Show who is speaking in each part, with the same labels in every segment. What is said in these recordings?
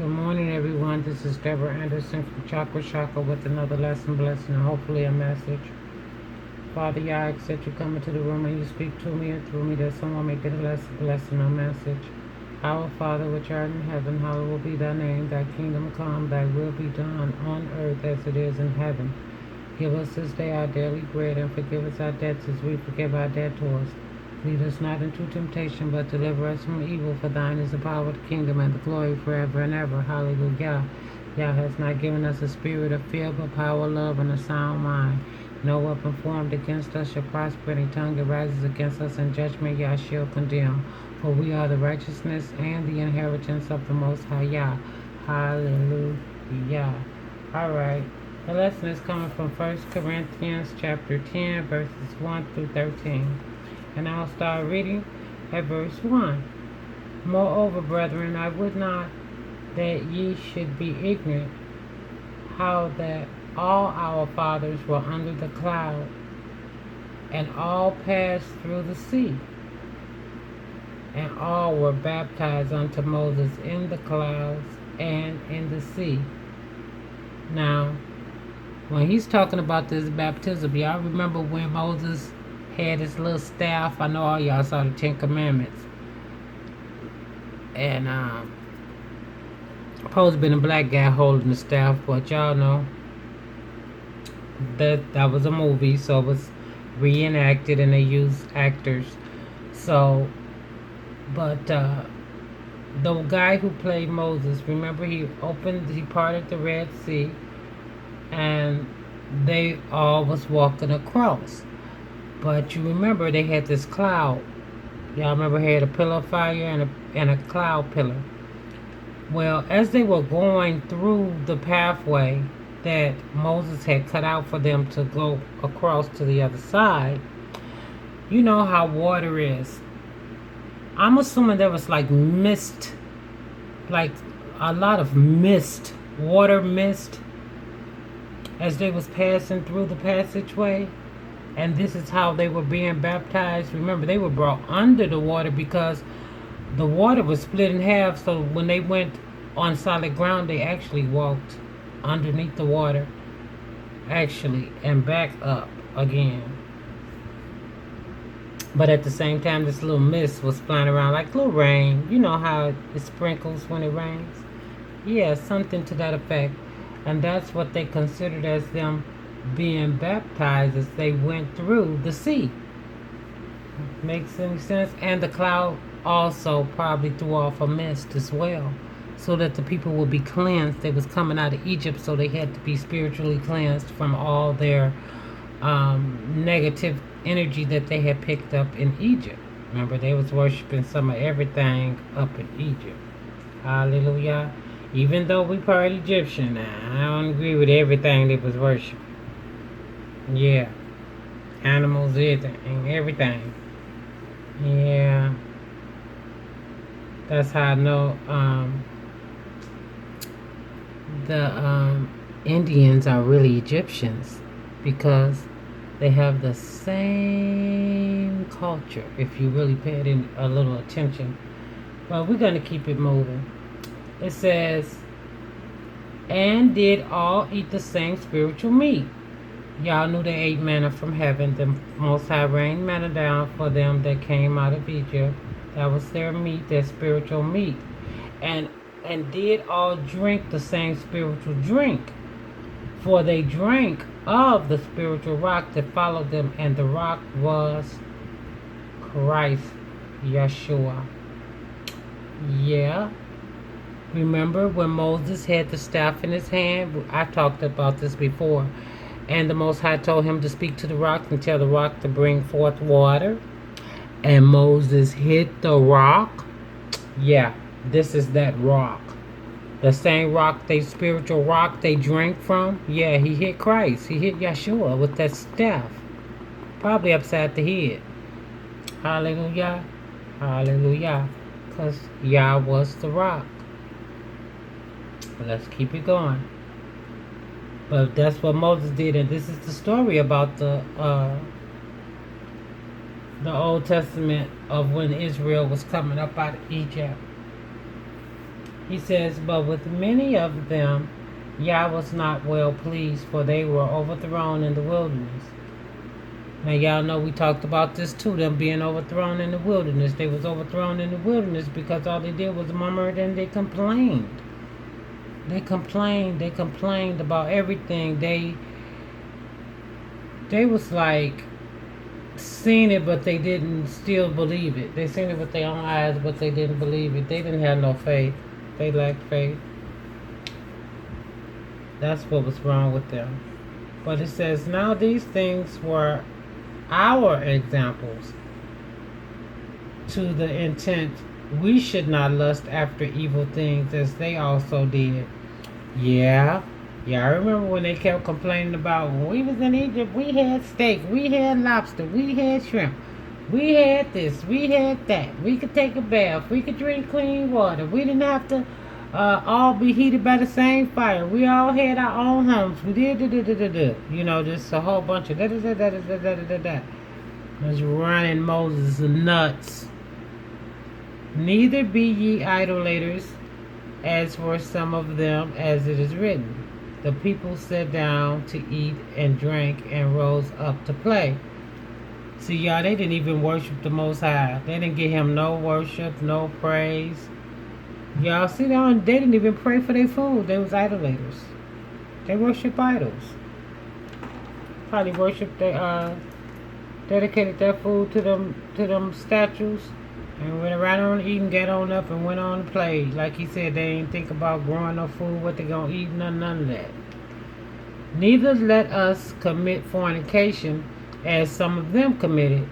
Speaker 1: Good morning, everyone. This is Deborah Anderson from Chakra Chakra with another lesson, blessing, and hopefully a message. Father, I ask that you come into the room and you speak to me and through me that someone may get a lesson, blessing, or message. Our Father, which art in heaven, hallowed be thy name. Thy kingdom come, thy will be done on earth as it is in heaven. Give us this day our daily bread, and forgive us our debts as we forgive our debtors. Lead us not into temptation, but deliver us from evil. For thine is the power, the kingdom, and the glory forever and ever. Hallelujah. Thou hast not given us a spirit of fear, but power, love, and a sound mind. No weapon formed against us shall prosper. Any tongue that rises against us in judgment, Yah shall condemn. For we are the righteousness and the inheritance of the Most High Yah. Hallelujah. All right. The lesson is coming from 1 Corinthians chapter 10, verses 1 through 13. And I'll start reading at verse 1. Moreover, brethren, I would not that ye should be ignorant how that all our fathers were under the cloud, and all passed through the sea, and all were baptized unto Moses in the clouds and in the sea. Now, when he's talking about this baptism, y'all remember when Moses had his little staff? I know all y'all saw the Ten Commandments. And supposed to been a black guy holding the staff, but y'all know that was a movie, so it was reenacted and they used actors. So, but the guy who played Moses, remember he parted the Red Sea, and they all was walking across. But you remember they had this cloud. Y'all remember he had a pillar of fire and a cloud pillar. Well, as they were going through the pathway that Moses had cut out for them to go across to the other side, you know how water is. I'm assuming there was like mist, like a lot of mist, water mist, as they was passing through the passageway. And this is how they were being baptized. Remember, they were brought under the water because the water was split in half. So when they went on solid ground, they actually walked underneath the water, actually, and back up again. But at the same time, this little mist was flying around like little rain. You know how it sprinkles when it rains? Yeah, something to that effect. And that's what they considered as them being baptized as they went through the sea. Makes any sense? And the cloud also probably threw off a mist as well, so that the people would be cleansed. They was coming out of Egypt, so they had to be spiritually cleansed from all their negative energy that they had picked up in Egypt. Remember, they was worshiping some of everything up in Egypt. Hallelujah. Even though we part Egyptian now, I don't agree with everything they was worshiping. Yeah. Animals, everything. Yeah. That's how I know the Indians are really Egyptians, because they have the same culture if you really paid a little attention. But we're going to keep it moving. It says, and did all eat the same spiritual meat. Y'all knew they ate manna from heaven. The Most High rained manna down for them that came out of Egypt. That was their meat, their spiritual meat. And did all drink the same spiritual drink. For they drank of the spiritual rock that followed them, and the rock was Christ, Yeshua. Yeah. Remember when Moses had the staff in his hand? I talked about this before. And the Most High told him to speak to the rock and tell the rock to bring forth water. And Moses hit the rock. Yeah, this is that rock. The same rock, spiritual rock they drank from. Yeah, he hit Christ. He hit Yeshua with that staff. Probably upside the head. Hallelujah. Hallelujah. Because Yah was the rock. But let's keep it going. But that's what Moses did, and this is the story about the Old Testament of when Israel was coming up out of Egypt. He says, but with many of them Yah was not well pleased, for they were overthrown in the wilderness. Now y'all know we talked about this too, them being overthrown in the wilderness. They was overthrown in the wilderness because all they did was murmur and they complained. They complained about everything. They was like seen it but they didn't still believe it. They seen it with their own eyes but they didn't believe it. They didn't have no faith. They lacked faith. That's what was wrong with them. But it says, now these things were our examples, to the intent we should not lust after evil things as they also did. Yeah. Yeah, I remember when they kept complaining about when we was in Egypt, we had steak, we had lobster, we had shrimp, we had this, we had that. We could take a bath, we could drink clean water. We didn't have to all be heated by the same fire. We all had our own homes. We did, you know, just a whole bunch of da. Was running Moses nuts. Neither be ye idolaters, as for some of them, as it is written. The people sat down to eat and drank and rose up to play. See, y'all, they didn't even worship the Most High. They didn't give him no worship, no praise. Y'all see that? They didn't even pray for their food. They was idolaters. They worship idols. Probably worship their dedicated their food to them statues, and went around on eating, got on up and went on to play. Like he said, they ain't think about growing no food, what they gonna eat, none of that. Neither let us commit fornication, as some of them committed,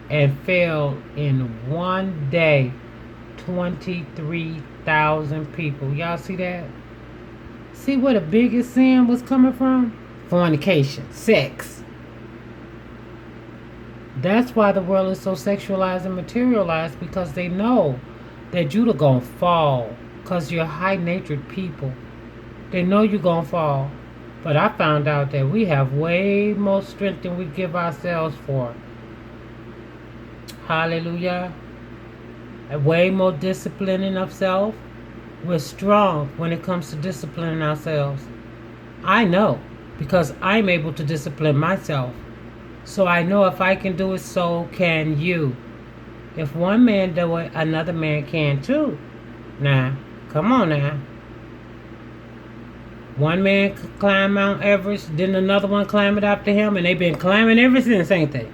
Speaker 1: and fell in one day 23,000 people. Y'all see that? See where the biggest sin was coming from? Fornication, sex. That's why the world is so sexualized and materialized, because they know that you're gonna fall, because you're high-natured people. They know you're gonna fall. But I found out that we have way more strength than we give ourselves for. Hallelujah. And way more disciplining of self. We're strong when it comes to disciplining ourselves. I know, because I'm able to discipline myself. So I know if I can do it, so can you. If one man do it, another man can too. Now, come on now. One man climb Mount Everest, then another one climb it after him, and they've been climbing ever since, ain't they?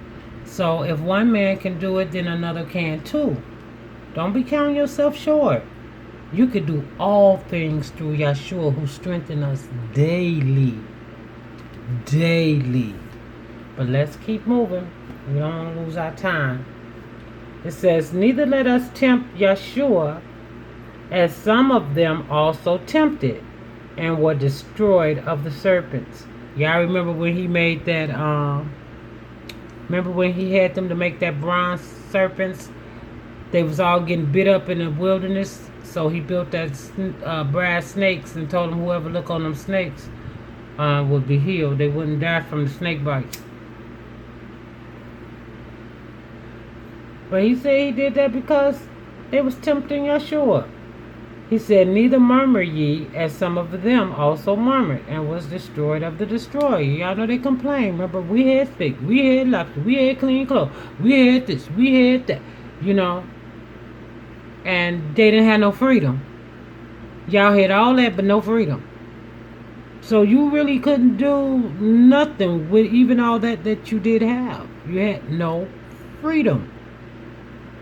Speaker 1: So if one man can do it, then another can too. Don't be counting yourself short. You could do all things through Yeshua, who strengthens us daily. Daily. But let's keep moving. We don't want to lose our time. It says, neither let us tempt Yeshua, as some of them also tempted, and were destroyed of the serpents. Y'all remember when he made that, remember when he had them to make that bronze serpents? They was all getting bit up in the wilderness. So he built that brass snakes and told them whoever look on them snakes would be healed. They wouldn't die from the snake bites. But he said he did that because they was tempting Yeshua. He said, neither murmur ye, as some of them also murmured, and was destroyed of the destroyer. Y'all know they complained. Remember, we had steak, we had lobster, we had clean clothes, we had this, we had that, you know. And they didn't have no freedom. Y'all had all that, but no freedom. So you really couldn't do nothing with even all that you did have. You had no freedom.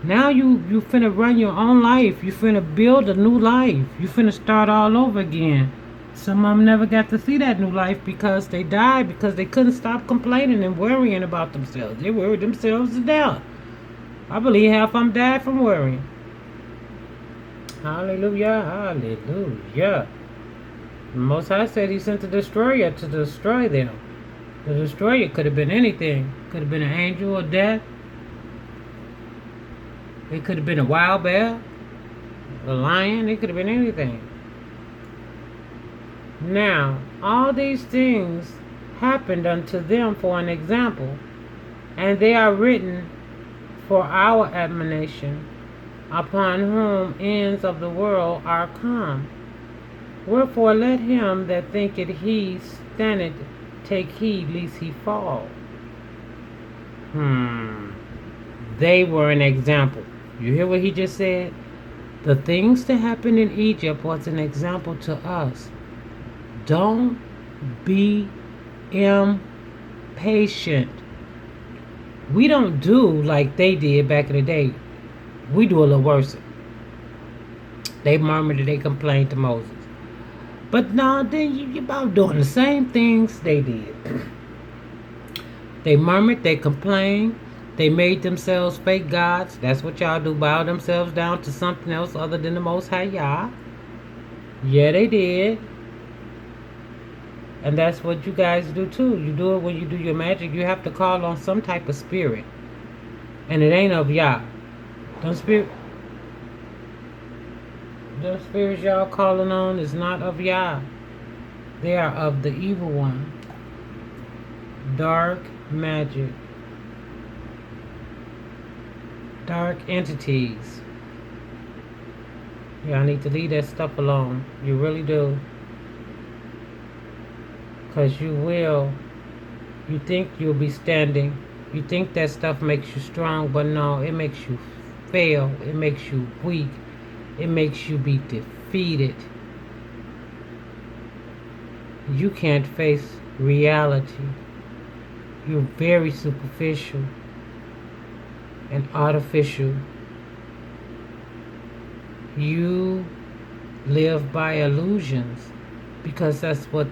Speaker 1: Now you finna run your own life. You finna build a new life. You finna start all over again. Some of them never got to see that new life because they died because they couldn't stop complaining and worrying about themselves. They worried themselves to death. I believe half of them died from worrying. Hallelujah, hallelujah. The Most High said he sent the destroyer to destroy them. The destroyer could have been anything. Could have been an angel of death. It could have been a wild bear, a lion. It could have been anything. Now, all these things happened unto them for an example, and they are written for our admonition, upon whom ends of the world are come. Wherefore let him that thinketh he standeth take heed lest he fall. They were an example. You hear what he just said? The things that happened in Egypt was an example to us. Don't be impatient. We don't do like they did back in the day. We do a little worse. They murmured and they complained to Moses. But no, then you're about doing the same things they did. They murmured, they complained, they made themselves fake gods. That's what y'all do, bow themselves down to something else other than the Most High Yah. Yeah, they did. And that's what you guys do too. You do it when you do your magic. You have to call on some type of spirit. And it ain't of Yah. Them spirits y'all calling on is not of Yah. They are of the evil one. Dark magic. Dark entities. Y'all need to leave that stuff alone. You really do. Because you think you'll be standing. You think that stuff makes you strong, but no, it makes you fail. It makes you weak. It makes you be defeated. You can't face reality. You're very superficial and artificial. You live by illusions because that's what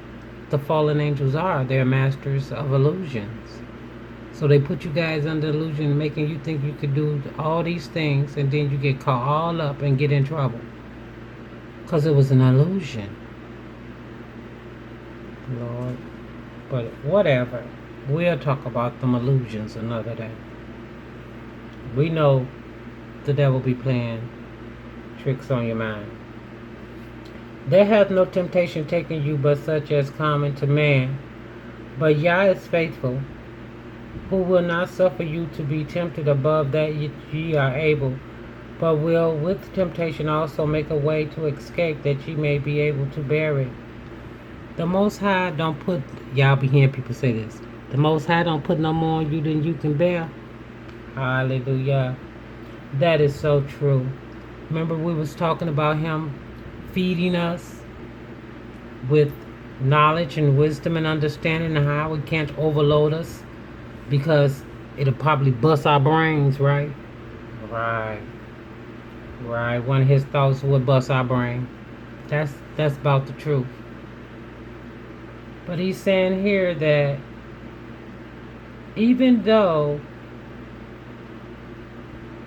Speaker 1: the fallen angels are. They're masters of illusions. So they put you guys under illusion, making you think you could do all these things, and then you get caught all up and get in trouble because it was an illusion. Lord, but whatever. We'll talk about them illusions another day. We know the devil be playing tricks on your mind. There hath no temptation taken you but such as common to man. But Yah is faithful, who will not suffer you to be tempted above that ye are able, but will with temptation also make a way to escape, that ye may be able to bear it. The Most High don't put, y'all be hearing people say this, the Most High don't put no more on you than you can bear. Hallelujah. That is so true. Remember we was talking about him feeding us with knowledge and wisdom and understanding, and how it can't overload us because it'll probably bust our brains, right? Right. One of his thoughts would bust our brain. That's about the truth. But he's saying here that even though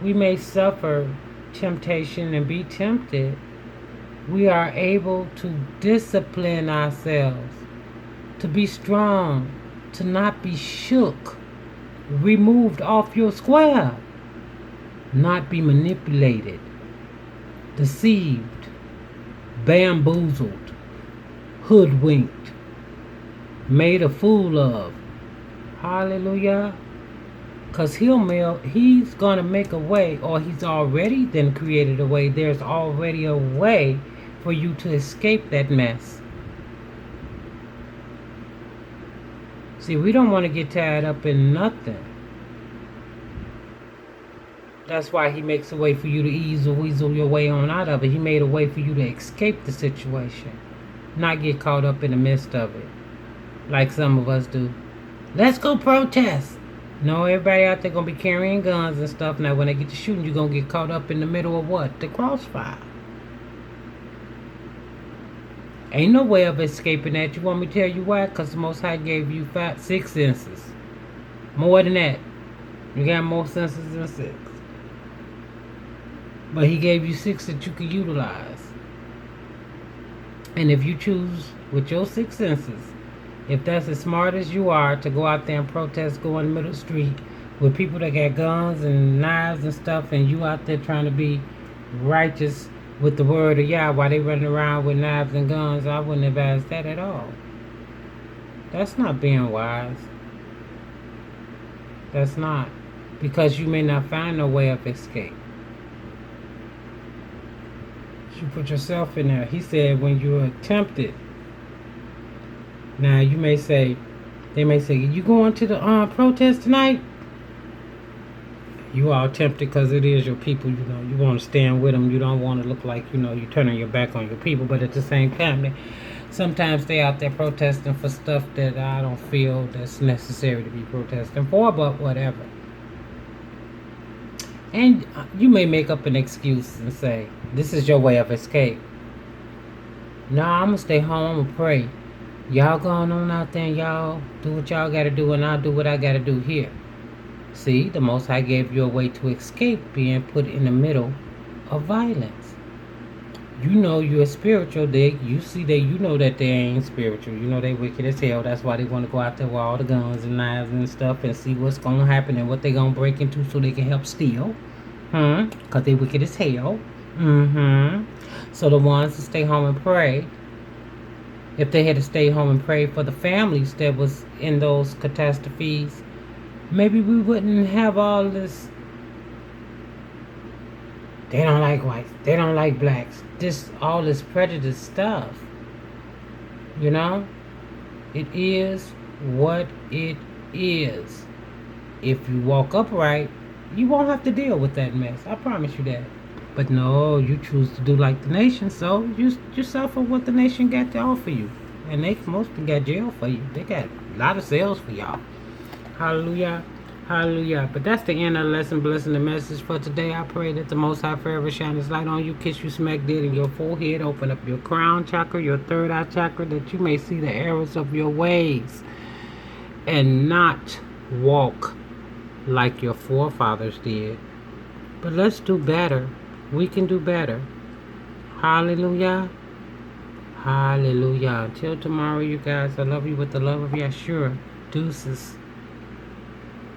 Speaker 1: we may suffer temptation and be tempted, we are able to discipline ourselves, to be strong, to not be shook, removed off your square, not be manipulated, deceived, bamboozled, hoodwinked, made a fool of. Hallelujah. Because he's going to make a way, or he's already then created a way. There's already a way for you to escape that mess. See, we don't want to get tied up in nothing. That's why he makes a way for you to ease or weasel your way on out of it. He made a way for you to escape the situation, not get caught up in the midst of it, like some of us do. Let's go protest. No, everybody out there gonna be carrying guns and stuff. Now when they get to shooting, you're gonna get caught up in the middle of what? The crossfire. Ain't no way of escaping that. You want me to tell you why? Because the Most High gave you 6 senses. More than that. You got more senses than 6. But he gave you 6 that you could utilize. And if you choose with your 6 senses, if that's as smart as you are to go out there and protest, go in the middle of the street with people that got guns and knives and stuff, and you out there trying to be righteous with the word of Yah while they running around with knives and guns, I wouldn't advise that at all. That's not being wise. That's not. Because you may not find no way of escape. You put yourself in there. He said when you are tempted. Now you may say, they may say, you going to the protest tonight? You are tempted because it is your people. You know, you want to stand with them. You don't want to look like you turning your back on your people. But at the same time, sometimes they out there protesting for stuff that I don't feel that's necessary to be protesting for. But whatever. And you may make up an excuse and say, this is your way of escape. No, I'm going to stay home. I'm going to pray. Y'all going on out there and y'all do what y'all got to do and I'll do what I got to do here. See, the Most High gave you a way to escape being put in the middle of violence. You know you're spiritual. You see that you know that they ain't spiritual. You know they wicked as hell. That's why they want to go out there with all the guns and knives and stuff and see what's going to happen and what they going to break into so they can help steal. Because they wicked as hell. So the ones that stay home and pray, if they had to stay home and pray for the families that was in those catastrophes, maybe we wouldn't have all this. They don't like whites. They don't like blacks. All this prejudice stuff. You know? It is what it is. If you walk upright, you won't have to deal with that mess. I promise you that. But no, you choose to do like the nation, so you suffer what the nation got to offer you. And they mostly got jail for you. They got a lot of sales for y'all. Hallelujah. Hallelujah. But that's the end of the lesson, blessing the message for today. I pray that the Most High forever shine His light on you, kiss you smack dead in your forehead, open up your crown chakra, your third eye chakra, that you may see the errors of your ways and not walk like your forefathers did. But let's do better. We can do better. Hallelujah. Hallelujah. Until tomorrow, you guys, I love you with the love of Yeshua. Deuces.